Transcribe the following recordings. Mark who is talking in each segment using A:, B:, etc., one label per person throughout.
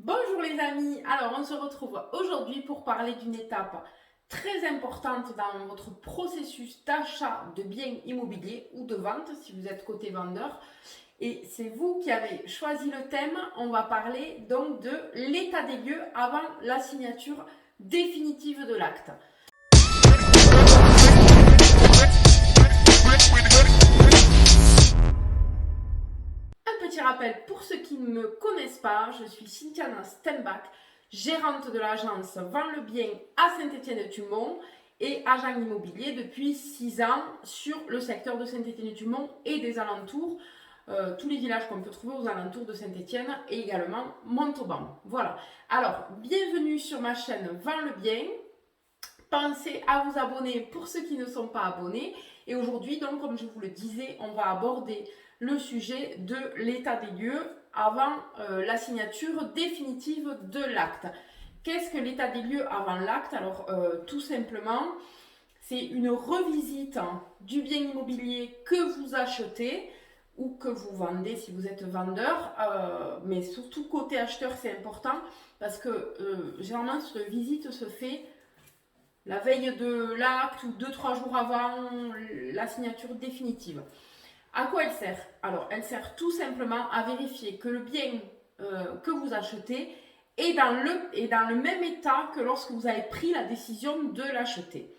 A: Bonjour les amis, alors on se retrouve aujourd'hui pour parler d'une étape très importante dans votre processus d'achat de biens immobiliers ou de vente si vous êtes côté vendeur. Et c'est vous qui avez choisi le thème, on va parler donc de l'état des lieux avant la signature définitive de l'acte. Un petit rappel pour ceux qui ne me connaissent pas, je suis Cynthiana Stenbach, gérante de l'agence Vend le Bien à Saint-Étienne-du-Mont et agent immobilier depuis 6 ans sur le secteur de Saint-Étienne-du-Mont et des alentours, tous les villages qu'on peut trouver aux alentours de Saint-Étienne et également Montauban. Voilà. Alors, bienvenue sur ma chaîne Vend le Bien. Pensez à vous abonner pour ceux qui ne sont pas abonnés. Et aujourd'hui, donc, comme je vous le disais, on va aborder le sujet de l'état des lieux avant la signature définitive de l'acte. Qu'est-ce que l'état des lieux avant l'acte? Alors, tout simplement, c'est une revisite du bien immobilier que vous achetez ou que vous vendez si vous êtes vendeur, mais surtout côté acheteur, c'est important parce que généralement, cette visite se fait la veille de l'acte ou 2-3 jours avant la signature définitive. À quoi elle sert? Alors, elle sert tout simplement à vérifier que le bien que vous achetez est dans le même état que lorsque vous avez pris la décision de l'acheter.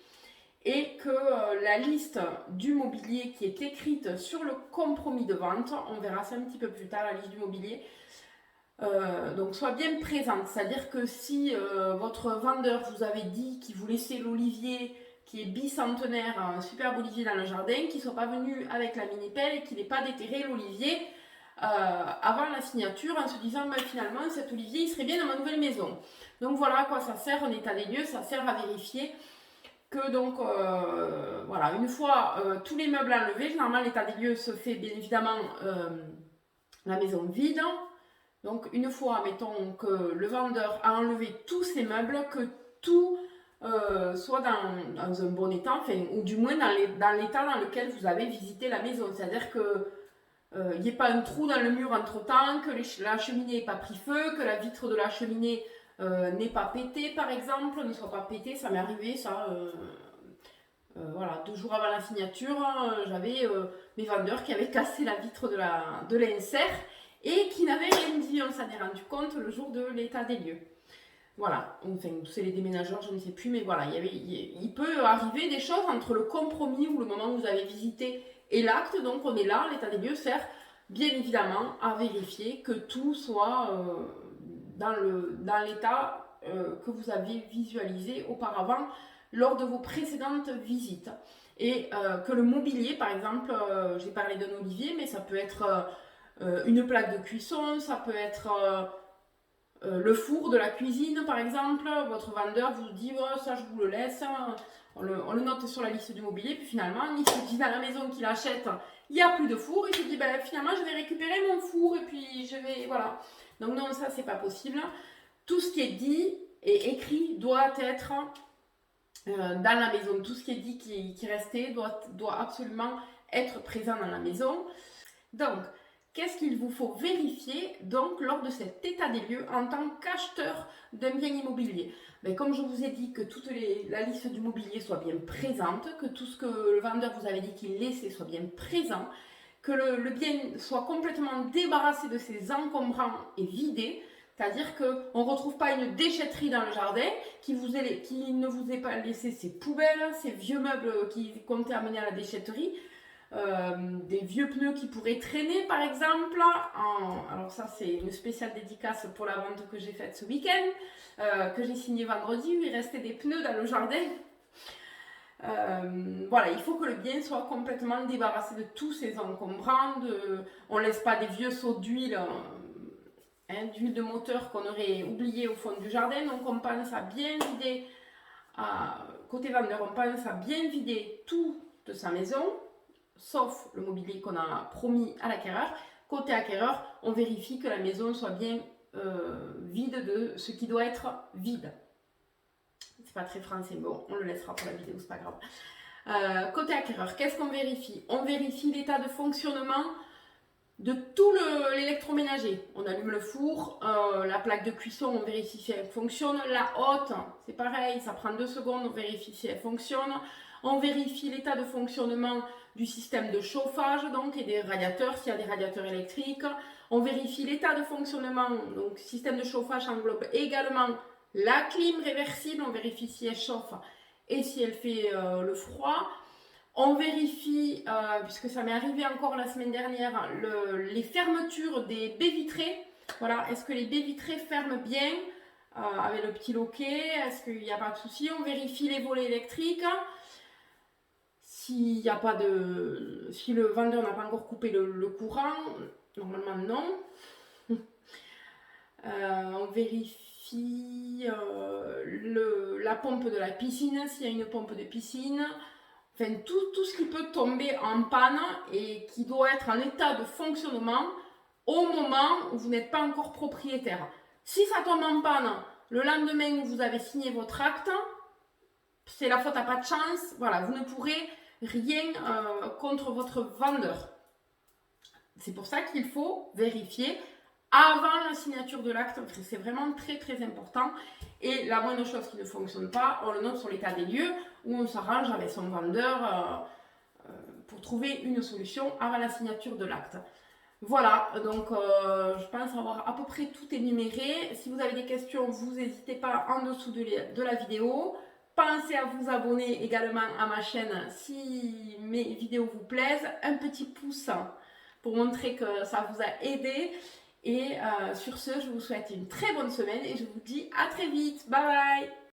A: Et que la liste du mobilier qui est écrite sur le compromis de vente, on verra ça un petit peu plus tard, la liste du mobilier, donc soit bien présente, c'est-à-dire que si votre vendeur vous avait dit qu'il vous laissait l'olivier qui est bicentenaire, un superbe olivier dans le jardin, qu'il ne soit pas venu avec la mini-pelle et qu'il n'ait pas déterré l'olivier avant la signature en se disant bah, finalement cet olivier il serait bien dans ma nouvelle maison. Donc voilà à quoi ça sert un état des lieux, ça sert à vérifier que donc voilà, une fois tous les meubles enlevés, généralement l'état des lieux se fait bien évidemment la maison vide. Donc une fois, mettons que le vendeur a enlevé tous ses meubles, que tout soit dans un bon état, enfin, ou du moins dans l'état dans lequel vous avez visité la maison. C'est-à-dire que il n'y ait pas un trou dans le mur entre-temps, que la cheminée n'ait pas pris feu, que la vitre de la cheminée n'ait pas pété, par exemple, ne soit pas pétée. Ça m'est arrivé, ça. Voilà, 2 jours avant la signature, j'avais mes vendeurs qui avaient cassé la vitre de l'insert et qui n'avaient rien dit. On s'en est rendu compte le jour de l'état des lieux. Voilà, enfin, c'est les déménageurs, je ne sais plus, mais voilà, il peut arriver des choses entre le compromis ou le moment où vous avez visité et l'acte. Donc on est là, l'état des lieux sert bien évidemment à vérifier que tout soit dans l'état que vous avez visualisé auparavant lors de vos précédentes visites. Et que le mobilier, par exemple, j'ai parlé d'un olivier, mais ça peut être une plaque de cuisson, ça peut être le four de la cuisine, par exemple. Votre vendeur vous dit oh, ça je vous le laisse, on le note sur la liste du mobilier, puis finalement il se dit dans la maison qu'il achète, il n'y a plus de four, il se dit ben, finalement je vais récupérer mon four et puis je vais, voilà. Donc non, ça c'est pas possible. Tout ce qui est dit et écrit doit être dans la maison. Tout ce qui est dit qui restait doit absolument être présent dans la maison. Donc, qu'est-ce qu'il vous faut vérifier donc lors de cet état des lieux en tant qu'acheteur d'un bien immobilier? Ben, comme je vous ai dit, que la liste du mobilier soit bien présente, que tout ce que le vendeur vous avait dit qu'il laissait soit bien présent, que le bien soit complètement débarrassé de ses encombrants et vidé, c'est-à-dire qu'on ne retrouve pas une déchetterie dans le jardin qui ne vous ait pas laissé ses poubelles, ses vieux meubles qui comptaient amener à la déchetterie, des vieux pneus qui pourraient traîner par exemple. Alors ça c'est une spéciale dédicace pour la vente que j'ai faite ce week-end, que j'ai signée vendredi, où il restait des pneus dans le jardin. Voilà, il faut que le bien soit complètement débarrassé de tous ces encombrants. On ne laisse pas des vieux seaux d'huile, d'huile de moteur qu'on aurait oublié au fond du jardin. Donc on pense à bien vider, côté vendeur, on pense à bien vider tout de sa maison, sauf le mobilier qu'on a promis à l'acquéreur. Côté acquéreur, on vérifie que la maison soit bien vide de ce qui doit être vide. C'est pas très français, bon, on le laissera pour la vidéo, c'est pas grave. Côté acquéreur, qu'est-ce qu'on vérifie? On vérifie l'état de fonctionnement de tout l'électroménager. On allume le four, la plaque de cuisson, on vérifie si elle fonctionne. La hotte, c'est pareil, ça prend 2 secondes, on vérifie si elle fonctionne. On vérifie l'état de fonctionnement du système de chauffage donc, et des radiateurs, s'il y a des radiateurs électriques. On vérifie l'état de fonctionnement, donc système de chauffage englobe également la clim réversible, on vérifie si elle chauffe et si elle fait le froid. On vérifie, puisque ça m'est arrivé encore la semaine dernière, les fermetures des baies vitrées. Voilà, est-ce que les baies vitrées ferment bien avec le petit loquet? Est-ce qu'il n'y a pas de souci? On vérifie les volets électriques. S'il n'y a pas de, si le vendeur n'a pas encore coupé le courant, normalement non. On vérifie la pompe de la piscine, s'il y a une pompe de piscine. Enfin, tout ce qui peut tomber en panne et qui doit être en état de fonctionnement au moment où vous n'êtes pas encore propriétaire. Si ça tombe en panne le lendemain où vous avez signé votre acte, c'est la faute à pas de chance. Voilà, vous ne pourrez rien contre votre vendeur. C'est pour ça qu'il faut vérifier avant la signature de l'acte. C'est vraiment très très important. Et la moindre chose qui ne fonctionne pas, on le note sur l'état des lieux où on s'arrange avec son vendeur pour trouver une solution avant la signature de l'acte. Voilà, donc je pense avoir à peu près tout énuméré. Si vous avez des questions, vous n'hésitez pas en dessous de la vidéo. Pensez à vous abonner également à ma chaîne si mes vidéos vous plaisent. Un petit pouce pour montrer que ça vous a aidé. Et sur ce, je vous souhaite une très bonne semaine et je vous dis à très vite. Bye bye!